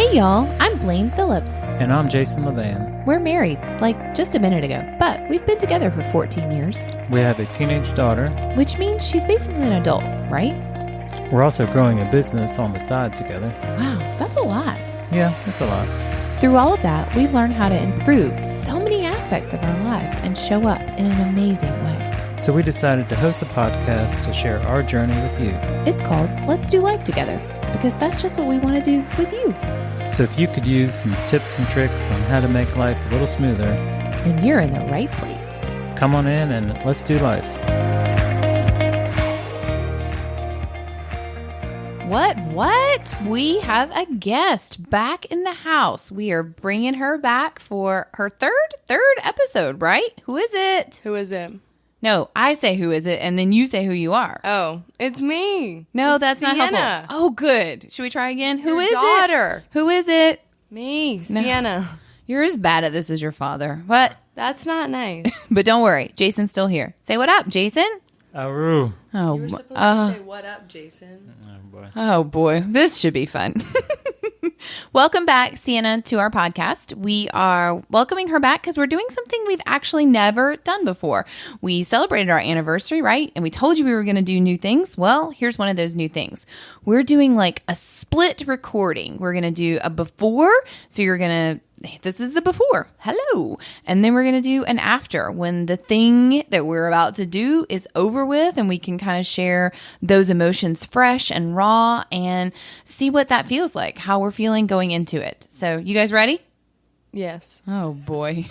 Hey y'all, I'm Blaine Phillips. And I'm Phillips-LeVan. We're married, like just a minute ago, but we've been together for 14 years. We have a teenage daughter. Which means she's basically an adult, right? We're also growing a business on the side together. Wow, that's a lot. Yeah, that's a lot. Through all of that, we've learned how to improve so many aspects of our lives and show up in an amazing way. So we decided to host a podcast to share our journey with you. It's called Let's Do Life Together, because that's just what we want to do with you. So if you could use some tips and tricks on how to make life a little smoother, then you're in the right place. come on in and let's do life. What? We have a guest back in the house. We are bringing her back for her third episode, right? Who is it? Who is it? No, I say who is it, and then you say who you are. Oh, it's me. No, it's that's Sienna. not helpful. Oh, good. Should we try again? It's Who your is daughter. it? Who is it? Me, No. Sienna. You're as bad at this as your father. What? That's not nice. But don't worry. Jason's still here. Say what up, Jason. Aroo. Oh, You were supposed to say, "What up, Jason?" Oh, boy. Oh boy, this should be fun. Welcome back, Sienna, to our podcast. We are welcoming her back because we're doing something we've actually never done before. We celebrated our anniversary, right? And we told you we were going to do new things. Well, here's one of those new things. We're doing like a split recording. We're going to do a before. So this is the before. Hello. And then we're going to do an after when the thing that we're about to do is over with and we can kind of share those emotions fresh and raw and see what that feels like, how we're feeling going into it. So you guys ready? Yes. Oh boy.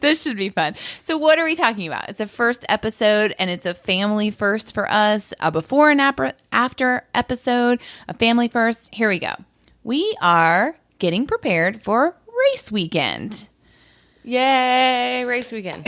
This should be fun. So what are we talking about? It's a first episode and it's a family first for us, a before and after episode, a family first. Here we go. We are getting prepared for race weekend. Yay, race weekend.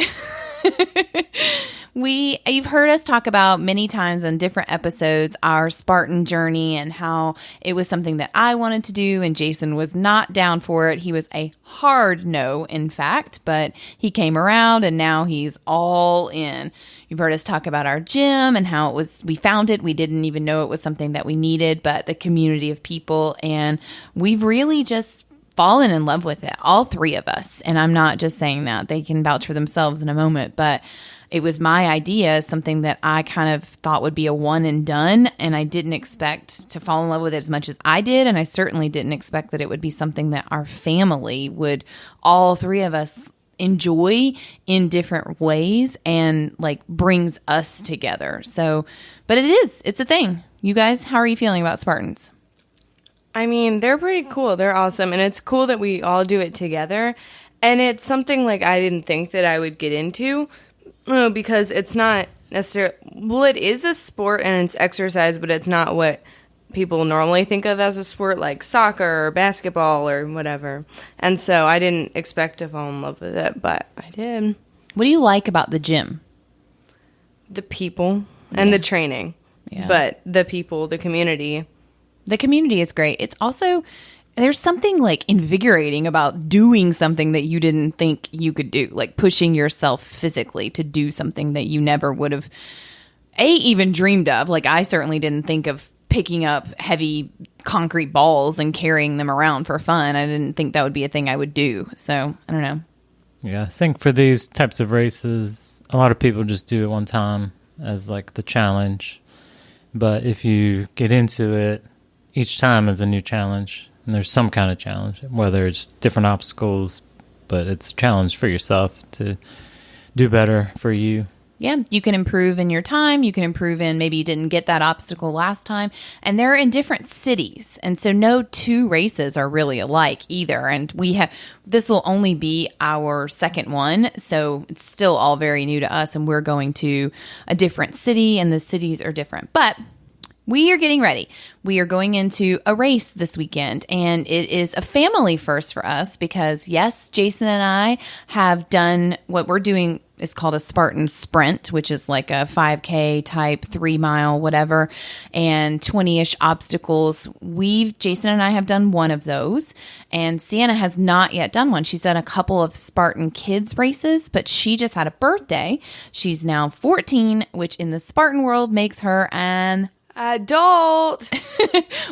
You've heard us talk about many times on different episodes our Spartan journey and how it was something that I wanted to do and Jason was not down for it. He was a hard no, in fact, but he came around and now he's all in. You've heard us talk about our gym and how we found it. We didn't even know it was something that we needed, but the community of people, and we've really just fallen in love with it, all three of us. And I'm not just saying that. They can vouch for themselves in a moment, but it was my idea, something that I kind of thought would be a one and done, and I didn't expect to fall in love with it as much as I did, and I certainly didn't expect that it would be something that our family would, all three of us, enjoy in different ways and like brings us together. So, but it's a thing. You guys, how are you feeling about Spartans? I mean, they're pretty cool. They're awesome. And it's cool that we all do it together. And it's something like I didn't think that I would get into because it's not necessarily, well, it is a sport and it's exercise, but it's not what people normally think of as a sport like soccer or basketball or whatever. And so I didn't expect to fall in love with it, but I did. What do you like about the gym? The people and the training. Yeah. But the people, the community. The community is great. It's also, there's something like invigorating about doing something that you didn't think you could do, like pushing yourself physically to do something that you never would have, even dreamed of. Like I certainly didn't think of picking up heavy concrete balls and carrying them around for fun. I didn't think that would be a thing I would do. So I don't know. Yeah, I think for these types of races, a lot of people just do it one time as like the challenge. But if you get into it, each time is a new challenge. And there's some kind of challenge, whether it's different obstacles, but it's a challenge for yourself to do better for you. Yeah, you can improve in your time. You can improve in maybe you didn't get that obstacle last time. And they're in different cities. And so no two races are really alike either. And this will only be our second one. So it's still all very new to us. And we're going to a different city and the cities are different. But we are getting ready. We are going into a race this weekend, and it is a family first for us because, yes, Jason and I have done what we're doing is called a Spartan Sprint, which is like a 5K type, 3 mile, whatever, and 20-ish obstacles. Jason and I have done one of those, and Sienna has not yet done one. She's done a couple of Spartan kids races, but she just had a birthday. She's now 14, which in the Spartan world makes her an adult.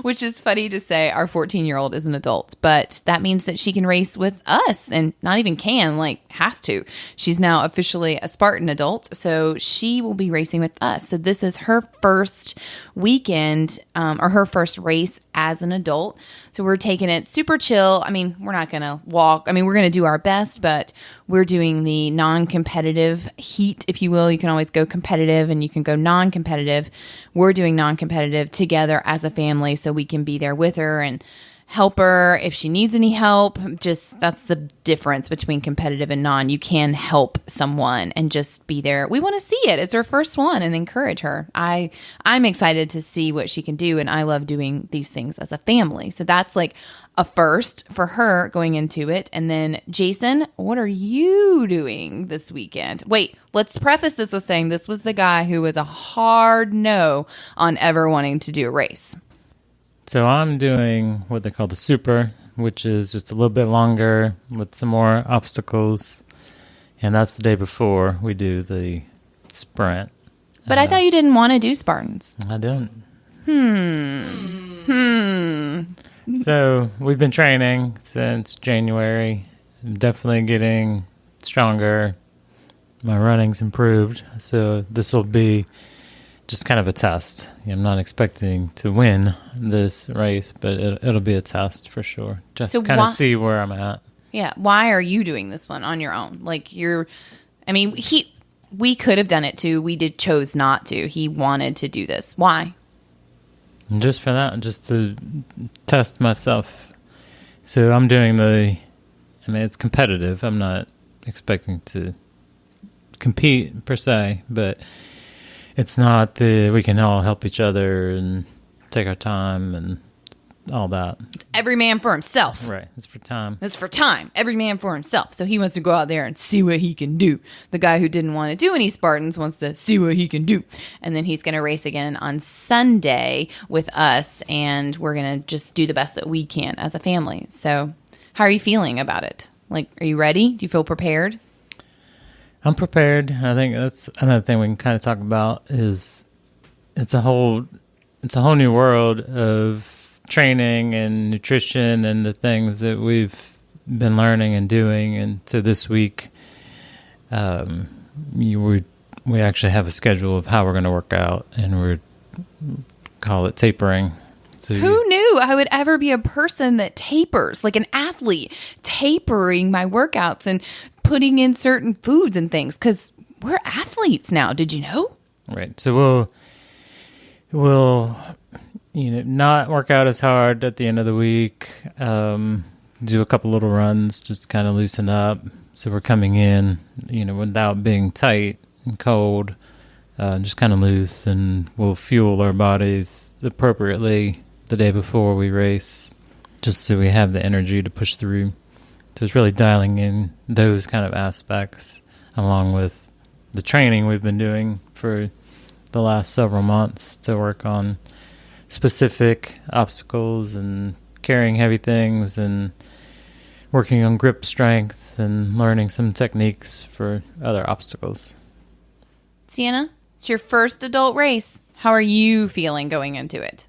which is funny to say our 14-year-old is an adult, but that means that she can race with us, and not even can, like has to. She's now officially a Spartan adult, so she will be racing with us. So this is her first weekend, or her first race as an adult. So we're taking it super chill. I mean, we're not going to walk. I mean, we're going to do our best, but we're doing the non-competitive heat, if you will. You can always go competitive and you can go non-competitive. We're doing non-competitive together as a family so we can be there with her and help her if she needs any help. Just that's the difference between competitive and non. You can help someone and just be there. We want to see it. It's her first one and encourage her. I'm excited to see what she can do, and I love doing these things as a family. So that's like a first for her going into it. And then Jason, what are you doing this weekend? Wait, let's preface this with saying this was the guy who was a hard no on ever wanting to do a race. So I'm doing what they call the super, which is just a little bit longer with some more obstacles. And that's the day before we do the sprint. But I thought you didn't want to do Spartans. I don't. So we've been training since January. I'm definitely getting stronger. My running's improved. So this will be just kind of a test. I'm not expecting to win this race, but it'll be a test for sure. Just so kind of see where I'm at. Yeah. Why are you doing this one on your own? Like we could have done it too. We chose not to. He wanted to do this. Why? Just for that, just to test myself. So I'm doing it's competitive. I'm not expecting to compete per se, but it's not we can all help each other and take our time and all that. Every man for himself. Right. It's for time. It's for time. Every man for himself. So he wants to go out there and see what he can do. The guy who didn't want to do any Spartans wants to see what he can do. And then he's going to race again on Sunday with us. And we're going to just do the best that we can as a family. So how are you feeling about it? Like, are you ready? Do you feel prepared? I'm prepared. I think that's another thing we can kind of talk about is it's a whole new world of training and nutrition and the things that we've been learning and doing. And so this week, we actually have a schedule of how we're going to work out, and we call it tapering. So who knew I would ever be a person that tapers, like an athlete, tapering my workouts and putting in certain foods and things, because we're athletes now. Did you know? Right. So we'll not work out as hard at the end of the week. Do a couple little runs, just kind of loosen up. So we're coming in, without being tight and cold, just kind of loose, and we'll fuel our bodies appropriately the day before we race, just so we have the energy to push through. So it's really dialing in those kind of aspects, along with the training we've been doing for the last several months to work on specific obstacles and carrying heavy things and working on grip strength and learning some techniques for other obstacles. Sienna, it's your first adult race. How are you feeling going into it?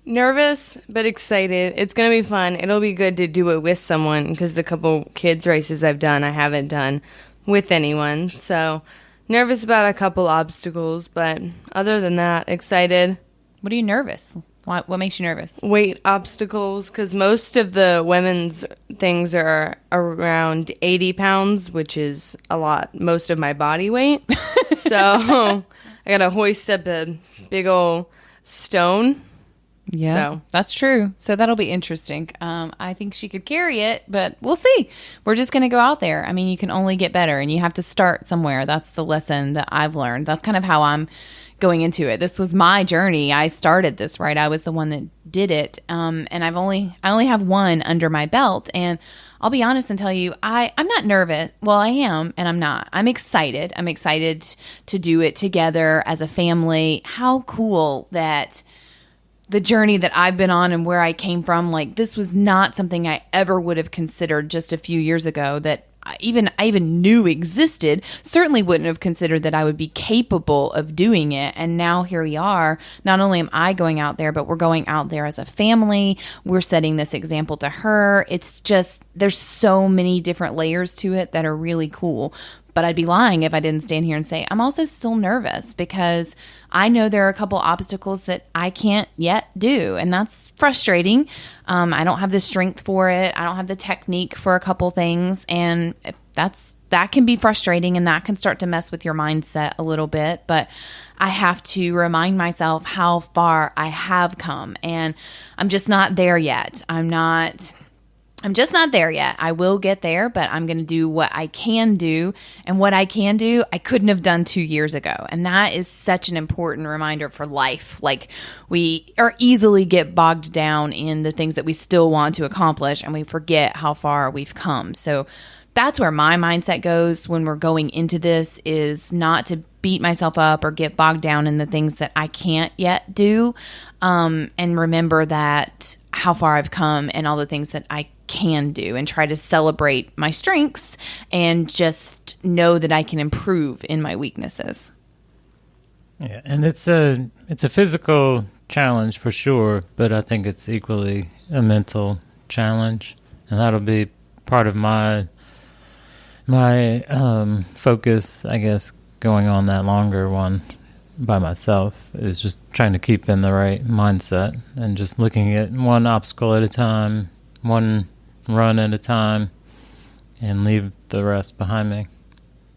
Nervous, but excited. It's going to be fun. It'll be good to do it with someone, because the couple kids races I've done, I haven't done with anyone. So nervous about a couple obstacles, but other than that, excited. What are you nervous? What makes you nervous? Weight obstacles, because most of the women's things are around 80 pounds, which is a lot, most of my body weight. So I got to hoist up a big old stone. Yeah, so that's true. So that'll be interesting. I think she could carry it, but we'll see. We're just going to go out there. I mean, you can only get better, and you have to start somewhere. That's the lesson that I've learned. That's kind of how I'm going into it. This was my journey. I started this, right? I was the one that did it. And I only have one under my belt. And I'll be honest and tell you, I'm not nervous. Well, I am, and I'm not. I'm excited. I'm excited to do it together as a family. How cool that the journey that I've been on and where I came from, like, this was not something I ever would have considered just a few years ago, that I even knew existed, certainly wouldn't have considered that I would be capable of doing it. And now here we are. Not only am I going out there, but we're going out there as a family. We're setting this example to her. It's just, there's so many different layers to it that are really cool. But I'd be lying if I didn't stand here and say I'm also still nervous, because I know there are a couple obstacles that I can't yet do, and that's frustrating. I don't have the strength for it. I don't have the technique for a couple things, and that can be frustrating, and that can start to mess with your mindset a little bit. But I have to remind myself how far I have come, and I'm just not there yet. I'm just not there yet. I will get there, but I'm going to do what I can do. And what I can do, I couldn't have done 2 years ago. And that is such an important reminder for life. Like, we are easily get bogged down in the things that we still want to accomplish, and we forget how far we've come. So that's where my mindset goes when we're going into this, is not to beat myself up or get bogged down in the things that I can't yet do. And remember that how far I've come and all the things that I can do, and try to celebrate my strengths and just know that I can improve in my weaknesses. Yeah, and it's a physical challenge for sure, but I think it's equally a mental challenge, and that'll be part of my focus, I guess, going on that longer one by myself, is just trying to keep in the right mindset and just looking at one obstacle at a time, one run at a time, and leave the rest behind me.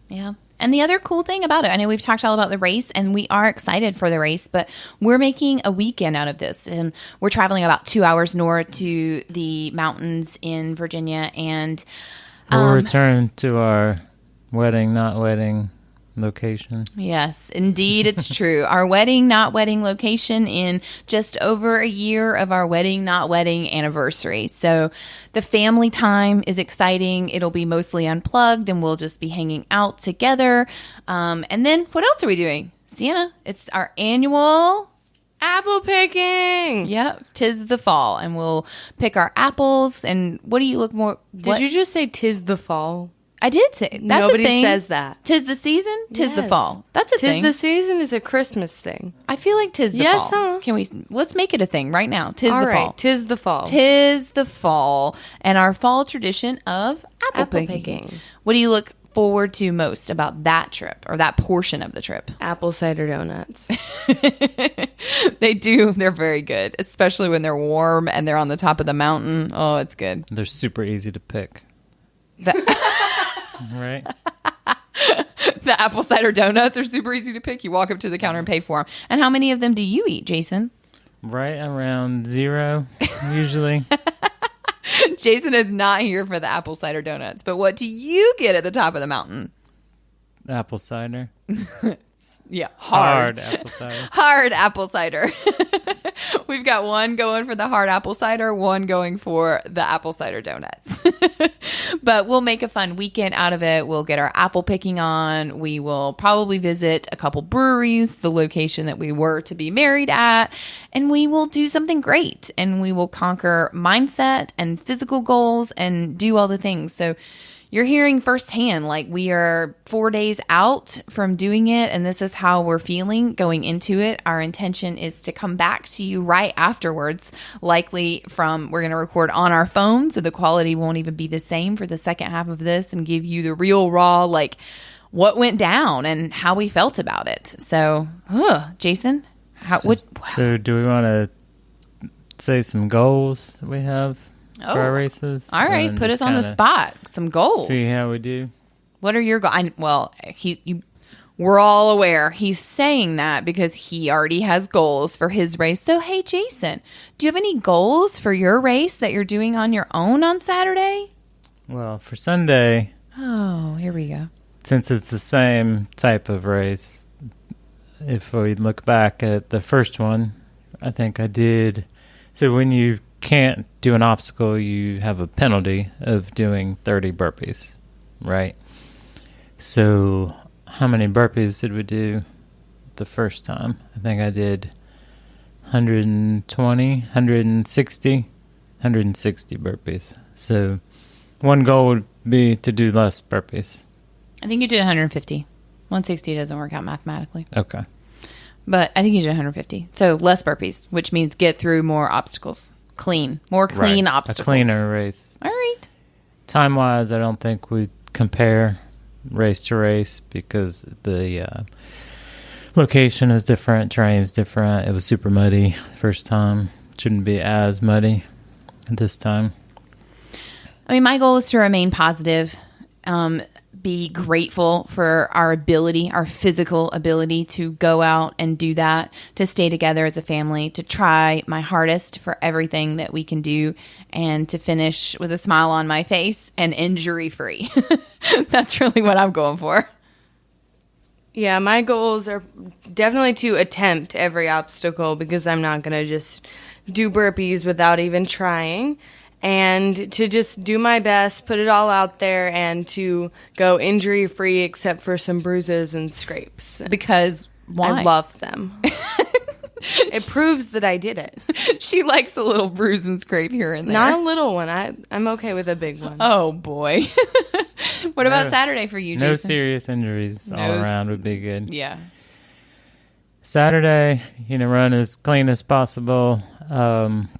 Yeah. And the other cool thing about it, I know we've talked all about the race, and we are excited for the race, but we're making a weekend out of this. And we're traveling about 2 hours north to the mountains in Virginia, and we'll return to our wedding, not wedding location. Yes, indeed, it's true. Our wedding, not wedding location in just over a year of our wedding, not wedding anniversary. So the family time is exciting. It'll be mostly unplugged, and we'll just be hanging out together. And then what else are we doing? Sienna, it's our annual apple picking. Yep, 'tis the fall, and we'll pick our apples. And what do you look more? Did you just say 'tis the fall? I did say that's Nobody a thing. says that. 'Tis the season, 'tis the fall. That's a thing. 'Tis the season is a Christmas thing. I feel like 'tis the Yes, fall. huh? Can we? Let's make it a thing right now. 'Tis All the right, fall. 'tis the fall. 'Tis the fall, and our fall tradition of apple picking. What do you look forward to most about that trip, or that portion of the trip? Apple cider donuts. They do. They're very good, especially when they're warm and they're on the top of the mountain. Oh, it's good. They're super easy to pick. Right? The apple cider donuts are super easy to pick. You walk up to the counter and pay for them. And how many of them do you eat, Jason? Right around 0, usually. Jason is not here for the apple cider donuts. But what do you get at the top of the mountain? Apple cider. Yeah, Hard apple cider. Hard apple cider. We've got one going for the hard apple cider, one going for the apple cider donuts. But we'll make a fun weekend out of it. We'll get our apple picking on. We will probably visit a couple breweries, the location that we were to be married at, and we will do something great. And we will conquer mindset and physical goals and do all the things. So you're hearing firsthand, like, we are 4 days out from doing it, and this is how we're feeling going into it. Our intention is to come back to you right afterwards, likely we're going to record on our phone, so the quality won't even be the same for the second half of this, and give you the real raw, like, what went down and how we felt about it. So, Jason, So do we want to say some goals we have for our races? All right, put us on the spot. Some goals. See how we do. What are your goals? Well, we're all aware he's saying that because he already has goals for his race. So, hey, Jason, do you have any goals for your race that you're doing on your own on Saturday? Well, for Sunday. Oh, here we go. Since it's the same type of race, if we look back at the first one, I think I did. So when you can't do an obstacle, you have a penalty of doing 30 burpees, right? So how many burpees did we do the first time? I think I did 160 burpees. So one goal would be to do less burpees? I think you did 150. 160 doesn't work out mathematically. Okay. But I think you did 150. So less burpees, which means get through more obstacles. More clean obstacles. A cleaner race. All right. Time-wise, I don't think we compare race to race because the location is different, terrain is different. It was super muddy first time. Shouldn't be as muddy this time. I mean, my goal is to remain positive, be grateful for our ability, our physical ability to go out and do that, to stay together as a family, to try my hardest for everything that we can do, and to finish with a smile on my face and injury-free. That's really what I'm going for. Yeah, my goals are definitely to attempt every obstacle because I'm not going to just do burpees without even trying. And to just do my best, put it all out there, and to go injury-free except for some bruises and scrapes. Because why? I love them. It proves that I did it. She likes a little bruise and scrape here and there. Not a little one. I'm okay with a big one. Oh, boy. What about Saturday for you, Jason? No serious injuries all around would be good. Yeah. Saturday, run as clean as possible.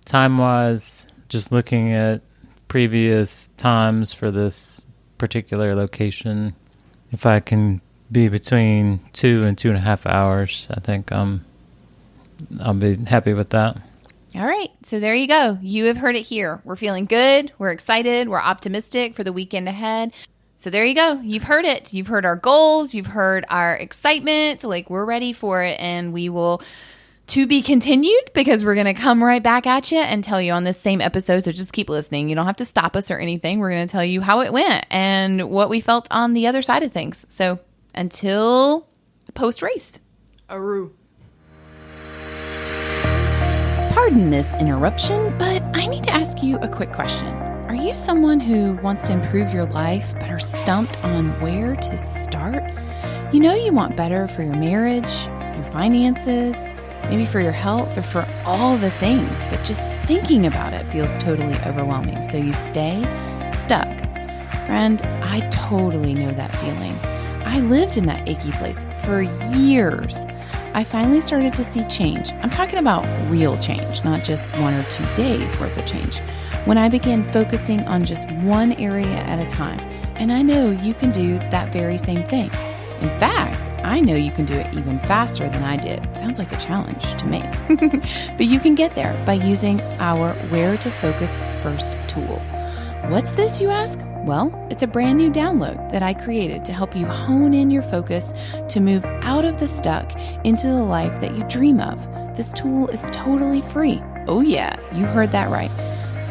Time-wise, just looking at previous times for this particular location, if I can be between 2 and 2.5 hours, I think I'll be happy with that. All right. So there you go. You have heard it here. We're feeling good. We're excited. We're optimistic for the weekend ahead. So there you go. You've heard it. You've heard our goals. You've heard our excitement. Like, we're ready for it, and we will to be continued because we're going to come right back at you and tell you on this same episode. So just keep listening. You don't have to stop us or anything. We're going to tell you how it went and what we felt on the other side of things. So until post-race. Aroo. Pardon this interruption, but I need to ask you a quick question. Are you someone who wants to improve your life but are stumped on where to start? You know you want better for your marriage, your finances, maybe for your health or for all the things, but just thinking about it feels totally overwhelming. So you stay stuck. Friend, I totally know that feeling. I lived in that achy place for years. I finally started to see change. I'm talking about real change, not just 1 or 2 days worth of change. When I began focusing on just one area at a time. And I know you can do that very same thing. In fact, I know you can do it even faster than I did. Sounds like a challenge to me. But you can get there by using our Where to Focus First tool. What's this, you ask? Well, it's a brand new download that I created to help you hone in your focus to move out of the stuck into the life that you dream of. This tool is totally free. Oh yeah, you heard that right.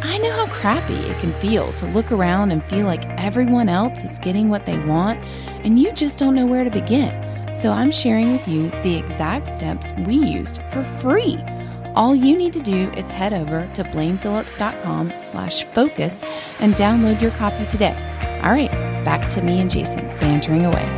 I know how crappy it can feel to look around and feel like everyone else is getting what they want and you just don't know where to begin. So I'm sharing with you the exact steps we used for free. All you need to do is head over to blainephillips.com/focus and download your copy today. All right, back to me and Jason bantering away.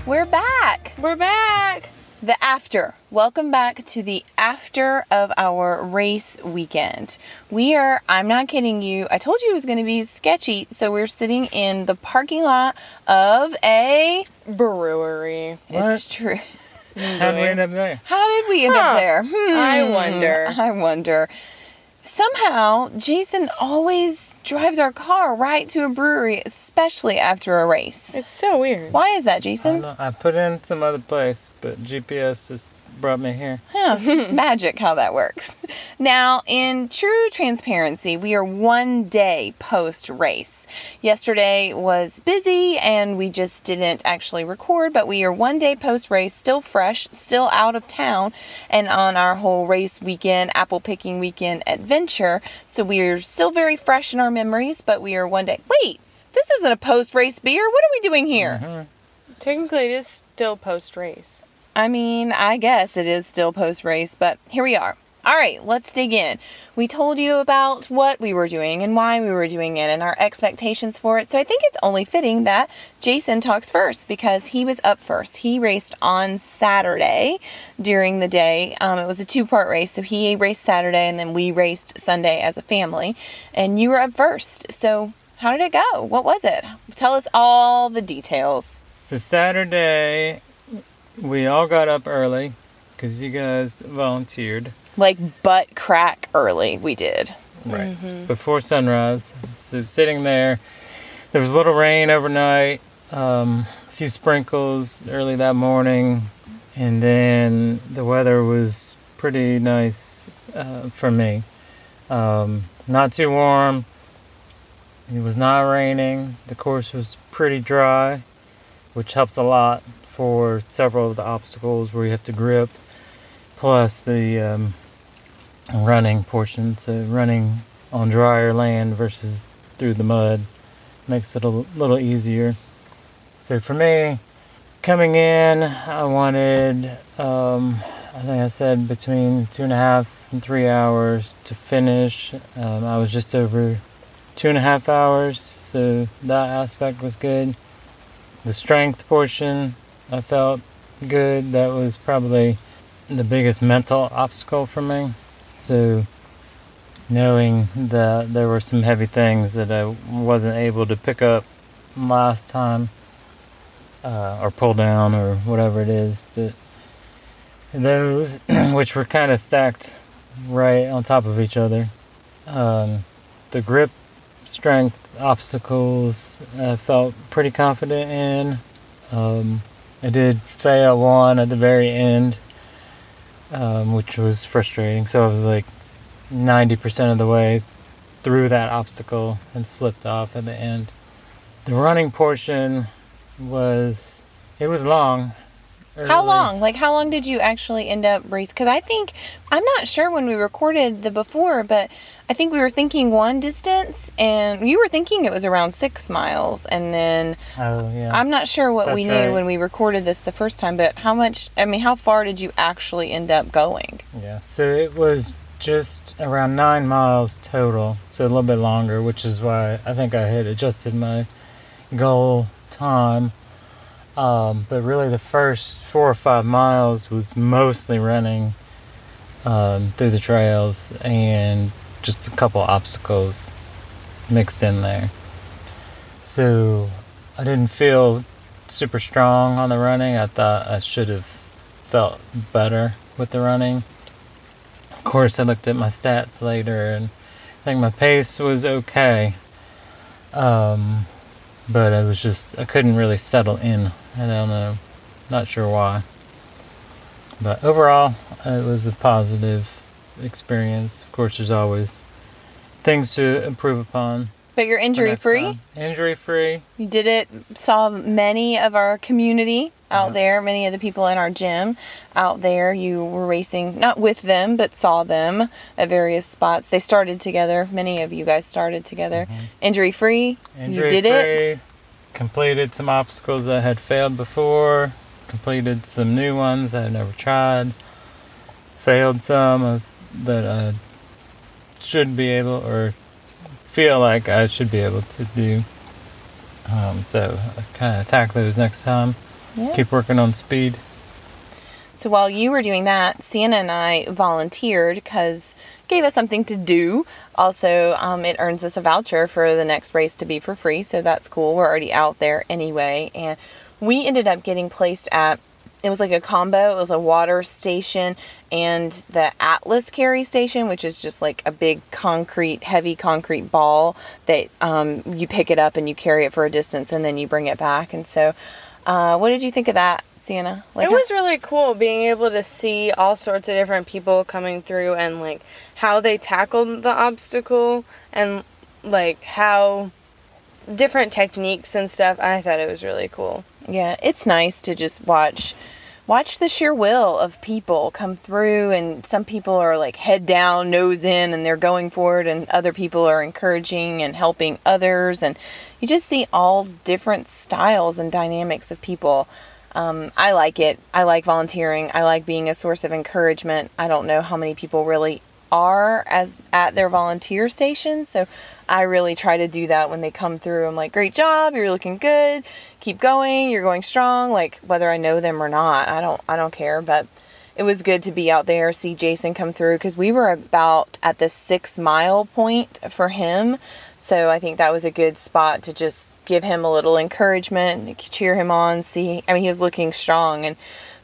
We're back. We're back. The after. Welcome back to the after of our race weekend. I'm not kidding you, I told you it was going to be sketchy, so we're sitting in the parking lot of a brewery. What? It's true. How did we end up there? How did we end up there? I wonder. Somehow, Jason always drives our car right to a brewery, especially after a race. It's so weird. Why is that, Jason? I put in some other place, but GPS just brought me here. It's magic how that works. Now, in true transparency, we are 1 day post-race. Yesterday was busy and we just didn't actually record, but we are 1 day post-race, still fresh, still out of town, and on our whole race weekend, apple picking weekend adventure. So we are still very fresh in our memories, but we are 1 day. Wait, this isn't a post-race beer. What are we doing here? Mm-hmm. Technically, it is still post-race. I mean, I guess it is still post-race, but here we are. All right, let's dig in. We told you about what we were doing and why we were doing it and our expectations for it. So I think it's only fitting that Jason talks first because he was up first. He raced on Saturday during the day. It was a 2-part race. So he raced Saturday and then we raced Sunday as a family. And you were up first. So how did it go? What was it? Tell us all the details. So Saturday, we all got up early because you guys volunteered. Like butt crack early, we did. Right. Before sunrise. So sitting there was a little rain overnight, a few sprinkles early that morning, and then the weather was pretty nice for me. Not too warm. It was not raining. The course was pretty dry, which helps a lot for several of the obstacles where you have to grip, plus the running portion. So running on drier land versus through the mud makes it a little easier. So for me, coming in, I wanted, I think I said between 2.5 and 3 hours to finish. I was just over 2.5 hours, so that aspect was good. The strength portion, I felt good. That was probably the biggest mental obstacle for me. So knowing that there were some heavy things that I wasn't able to pick up last time, or pull down or whatever it is, but those which were kind of stacked right on top of each other. The grip strength obstacles I felt pretty confident in. I did fail one at the very end, which was frustrating. So I was like 90% of the way through that obstacle and slipped off at the end. The running portion was long. How long? Like, how long did you actually end up racing? Because I'm not sure when we recorded the before, but I think we were thinking one distance, and you were thinking it was around 6 miles, and then I'm not sure what we knew when we recorded this the first time, but how far did you actually end up going? Yeah, so it was just around 9 miles total, so a little bit longer, which is why I think I had adjusted my goal time. But really the first 4 or 5 miles was mostly running through the trails and just a couple obstacles mixed in there. So I didn't feel super strong on the running. I thought I should have felt better with the running. Of course, I looked at my stats later and I think my pace was okay. But I couldn't really settle in. I don't know. Not sure why. But overall, it was a positive experience. Of course, there's always things to improve upon. But you're injury-free? Injury-free. You did it, saw many of our community out there, many of the people in our gym out there. You were racing, not with them, but saw them at various spots. They started together. Many of you guys started together. Injury-free. You did it. Completed some obstacles that had failed before. Completed some new ones that I never tried. Failed some that I should be able, or feel like I should be able to do. So I kind of attack those next time. Yeah. Keep working on speed. So while you were doing that, Sienna and I volunteered because gave us something to do. Also, it earns us a voucher for the next race to be for free, so that's cool. We're already out there anyway, and we ended up getting placed at, it was like a combo. It was a water station and the Atlas carry station, which is just like a big heavy concrete ball that you pick it up and you carry it for a distance and then you bring it back. And so what did you think of that, Sienna? It was really cool being able to see all sorts of different people coming through and like how they tackled the obstacle and like how different techniques and stuff. I thought it was really cool. Yeah, it's nice to just watch the sheer will of people come through, and some people are like head down, nose in, and they're going for it, and other people are encouraging and helping others, and you just see all different styles and dynamics of people. I like it. I like volunteering. I like being a source of encouragement. I don't know how many people really are at their volunteer stations, so I really try to do that when they come through. I'm like, great job, you're looking good, keep going, you're going strong, like whether I know them or not, I don't care. But it was good to be out there, see Jason come through, because we were about at the 6 mile point for him, so I think that was a good spot to just give him a little encouragement, cheer him on, he was looking strong. And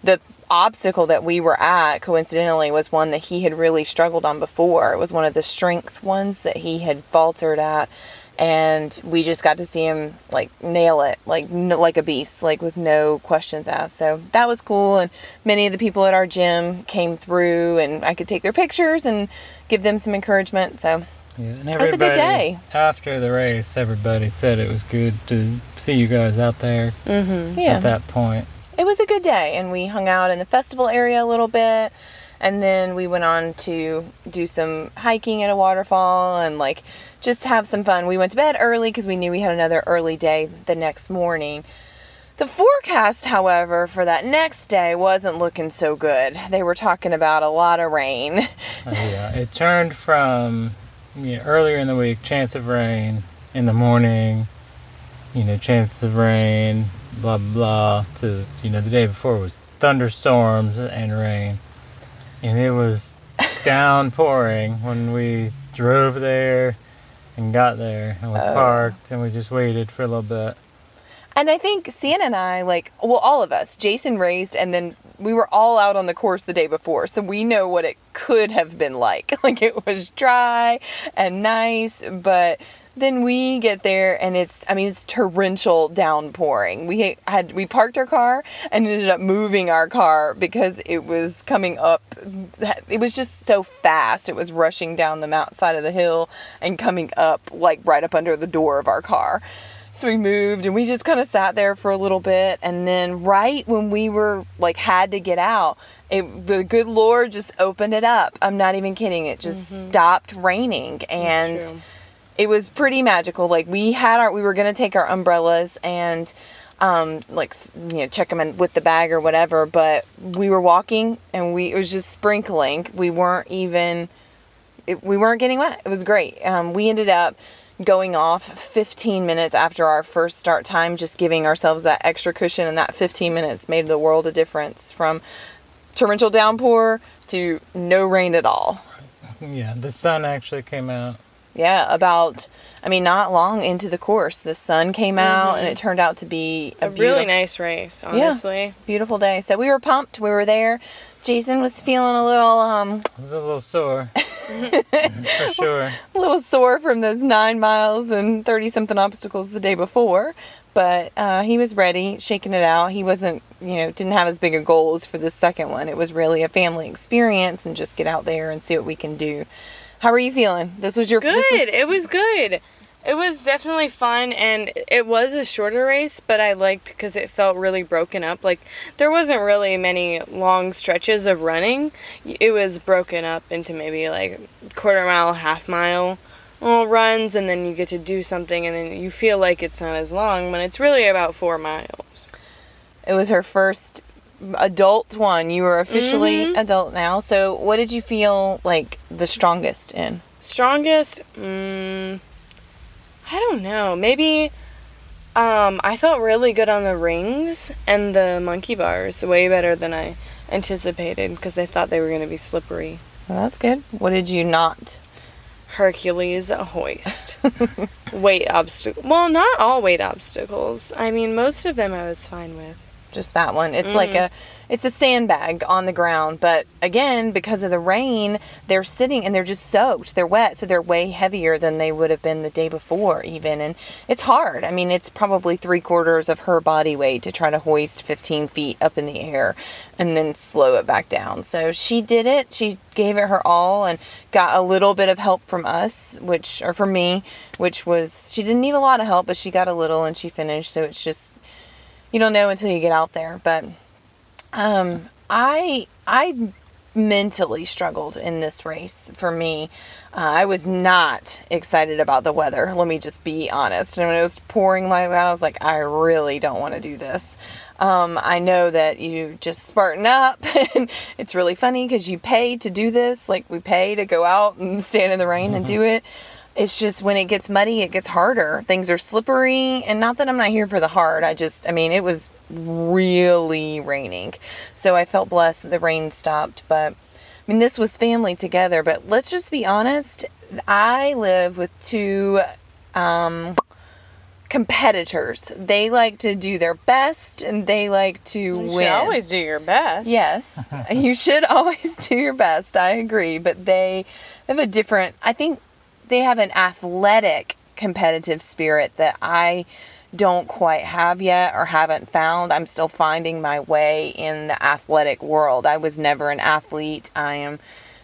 the obstacle that we were at, coincidentally, was one that he had really struggled on before. It was one of the strength ones that he had faltered at, and we just got to see him like nail it, like a beast, like with no questions asked. So that was cool, and many of the people at our gym came through, and I could take their pictures and give them some encouragement. So yeah, and it was a good day. After the race, everybody said it was good to see you guys out there at that point. It was a good day, and we hung out in the festival area a little bit, and then we went on to do some hiking at a waterfall and just have some fun. We went to bed early because we knew we had another early day the next morning. The forecast, however, for that next day wasn't looking so good. They were talking about a lot of rain. Yeah, it turned from earlier in the week, chance of rain in the morning, chance of rain, blah, blah, to, the day before was thunderstorms and rain. And it was downpouring when we drove there and got there, and we parked and we just waited for a little bit. And I think Sienna and I, all of us, Jason raced, and then we were all out on the course the day before, so we know what it could have been like. It was dry and nice, but then we get there and it's torrential downpouring. We parked our car and ended up moving our car because it was coming up. It was just so fast. It was rushing down the mountainside of the hill and coming up right up under the door of our car. So we moved and we just kind of sat there for a little bit, and then right when we were had to get out, the good Lord just opened it up. I'm not even kidding. It just stopped raining, and it was pretty magical. We were going to take our umbrellas and check them in with the bag or whatever, but we were walking and it was just sprinkling. We weren't getting wet. It was great. We ended up going off 15 minutes after our first start time, just giving ourselves that extra cushion, and that 15 minutes made the world a difference, from torrential downpour to no rain at all. Yeah, the sun actually came out. Yeah, not long into the course, the sun came out, and it turned out to be a really nice race, honestly. Yeah, beautiful day. So we were pumped. We were there. Jason was feeling a little, I was a little sore. For sure. A little sore from those 9 miles and 30-something obstacles the day before. But he was ready, shaking it out. He wasn't, didn't have as big a goals for the second one. It was really a family experience and just get out there and see what we can do. How are you feeling? It was good. It was definitely fun, and it was a shorter race, but I liked because it felt really broken up. There wasn't really many long stretches of running. It was broken up into maybe quarter mile, half mile runs, and then you get to do something, and then you feel like it's not as long when it's really about 4 miles. It was her first adult one. You were officially adult now. So what did you feel the strongest in? Strongest? I don't know. Maybe I felt really good on the rings and the monkey bars. Way better than I anticipated because I thought they were going to be slippery. Well, that's good. What did you not? Hercules hoist. Weight obstacle. Well, not all weight obstacles. Most of them I was fine with. Just that one. It's it's a sandbag on the ground, but again, because of the rain, they're sitting and they're just soaked. They're wet, so they're way heavier than they would have been the day before even, and it's hard. It's probably 3/4 of her body weight to try to hoist 15 feet up in the air and then slow it back down. So she did it. She gave it her all and got a little bit of help from us, from me, which was, she didn't need a lot of help, but she got a little and she finished. So it's just, you don't know until you get out there. But I mentally struggled in this race. For me, I was not excited about the weather. Let me just be honest. And when it was pouring like that, I was like, I really don't want to do this. I know that you just Spartan up, and it's really funny because you pay to do this. Like, we pay to go out and stand in the rain and do it. It's just when it gets muddy, it gets harder. Things are slippery, and not that I'm not here for the hard. I mean, it was really raining. So I felt blessed that the rain stopped. But, I mean, this was family together. But let's just be honest. I live with two competitors. They like to do their best, and they like to win. You should always do your best. Yes, you should always do your best. I agree. But they have a different, I think they have an athletic competitive spirit that I don't quite have yet or haven't found. I'm still finding my way in the athletic world. I was never an athlete. I am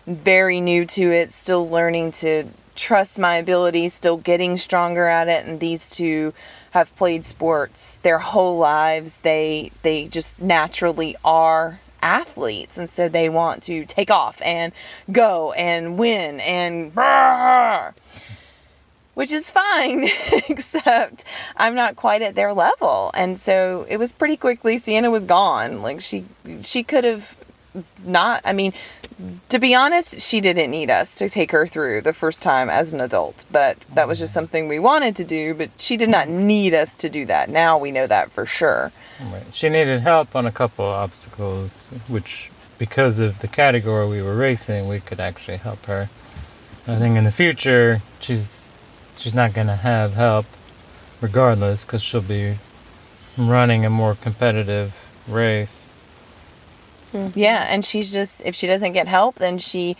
very new to it, still learning to trust my abilities, still getting stronger at it. And these two have played sports their whole lives. They just naturally are athletes, and so they want to take off and go and win and brrr, which is fine, except I'm not quite at their level. And so it was pretty quickly, Sienna was gone. Like, she could have not, I mean, to be honest, she didn't need us to take her through the first time as an adult, but that was just something we wanted to do, but she did not need us to do that. Now we know that for sure. Right. She needed help on a couple of obstacles, which, because of the category we were racing, we could actually help her. I think in the future, she's not going to have help regardless, because she'll be running a more competitive race. Yeah, and she's just, if she doesn't get help, then she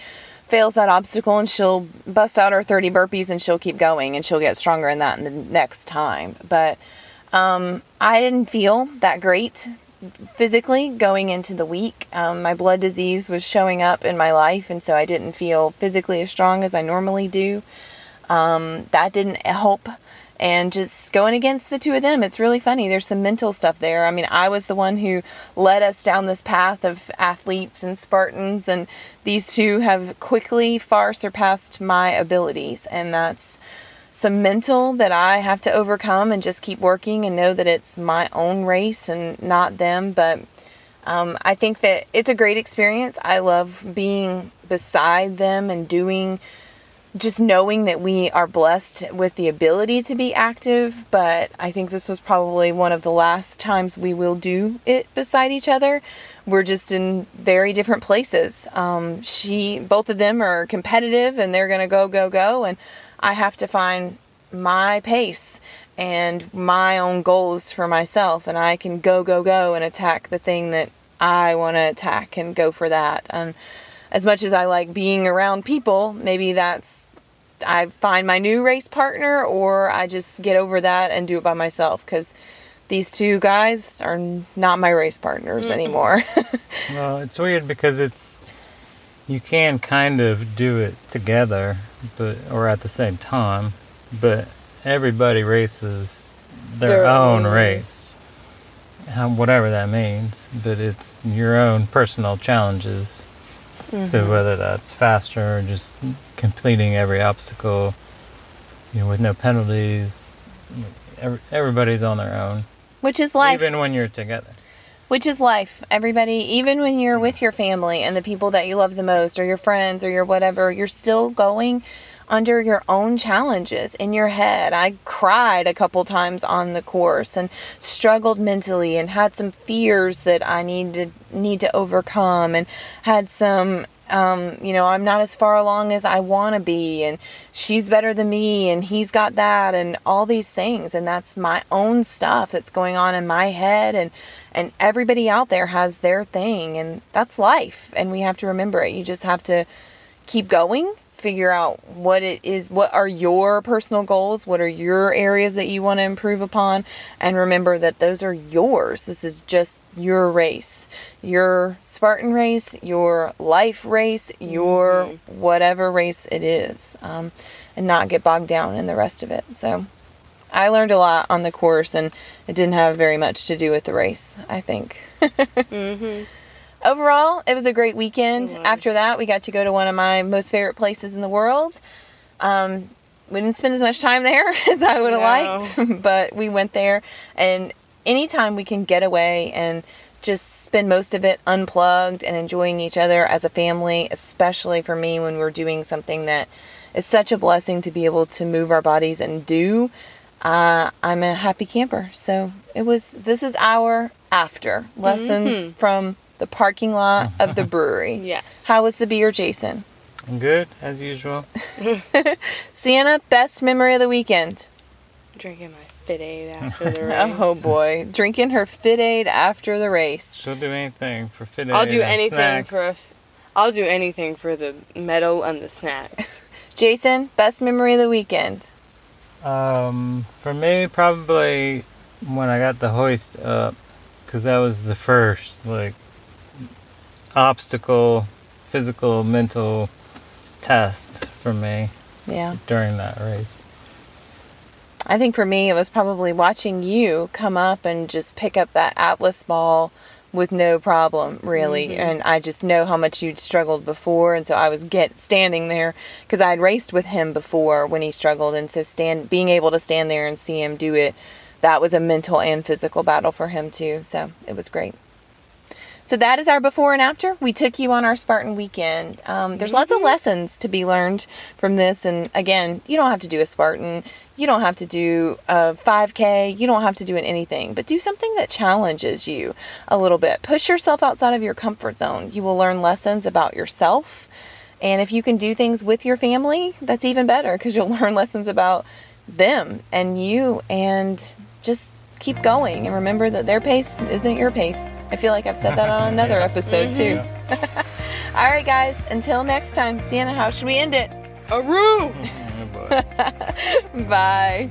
fails that obstacle, and she'll bust out her 30 burpees, and she'll keep going, and she'll get stronger in that in the next time. But I didn't feel that great physically going into the week. My blood disease was showing up in my life, and so I didn't feel physically as strong as I normally do. That didn't help. And just going against the two of them, it's really funny. There's some mental stuff there. I mean, I was the one who led us down this path of athletes and Spartans, and these two have quickly far surpassed my abilities. And that's some mental that I have to overcome and just keep working and know that it's my own race and not them. But I think that it's a great experience. I love being beside them and just knowing that we are blessed with the ability to be active, but I think this was probably one of the last times we will do it beside each other. We're just in very different places. Both of them are competitive, and they're going to go, and I have to find my pace and my own goals for myself, and I can go and attack the thing that I want to attack and go for that. And as much as I like being around people, maybe I find my new race partner, or I just get over that and do it by myself, because these two guys are not my race partners anymore. Well, it's weird because you can kind of do it together, or at the same time, but everybody races their own race, whatever that means, but it's your own personal challenges. So whether that's faster or just completing every obstacle, with no penalties, everybody's on their own. Which is life. Even when you're together. Which is life. Everybody, even when you're with your family and the people that you love the most, or your friends, or your whatever, you're still going under your own challenges in your head. I cried a couple times on the course and struggled mentally and had some fears that I need to overcome, and had some I'm not as far along as I want to be, and she's better than me, and he's got that, and all these things. And that's my own stuff that's going on in my head, and everybody out there has their thing, and that's life, and we have to remember it. You just have to keep going, figure out what it is, what are your personal goals, what are your areas that you want to improve upon, and remember that those are yours. This is just your race, your Spartan race, your life race, your whatever race it is, and not get bogged down in the rest of it. So I learned a lot on the course, and it didn't have very much to do with the race, I think. Overall, it was a great weekend. After that, we got to go to one of my most favorite places in the world. We didn't spend as much time there as I would have liked, but we went there, and anytime we can get away and just spend most of it unplugged and enjoying each other as a family, especially for me when we're doing something that is such a blessing to be able to move our bodies and do, I'm a happy camper. So this is our after lessons from the parking lot of the brewery. Yes. How was the beer, Jason? Good, as usual. Sienna, best memory of the weekend? Drinking my Fit Aid after the race. Oh boy, drinking her Fit Aid after the race. She'll do anything for Fit Aid. I'll do anything snacks. I'll do anything for the medal and the snacks. Jason, best memory of the weekend? For me, probably when I got the hoist up, because that was the first obstacle, physical, mental test for me. Yeah. During that race. I think for me, it was probably watching you come up and just pick up that Atlas ball with no problem, really. And I just know how much you'd struggled before. And so I was standing there because I had raced with him before when he struggled. And so being able to stand there and see him do it, that was a mental and physical battle for him too. So it was great. So that is our before and after. We took you on our Spartan weekend. There's lots of lessons to be learned from this. And again, you don't have to do a Spartan. You don't have to do a 5K. You don't have to do anything. But do something that challenges you a little bit. Push yourself outside of your comfort zone. You will learn lessons about yourself. And if you can do things with your family, that's even better because you'll learn lessons about them and you, and just keep going. And remember that their pace isn't your pace. I feel like I've said that on another episode too. All right, guys. Until next time. Sienna, how should we end it? Aroo! Oh, boy. Bye.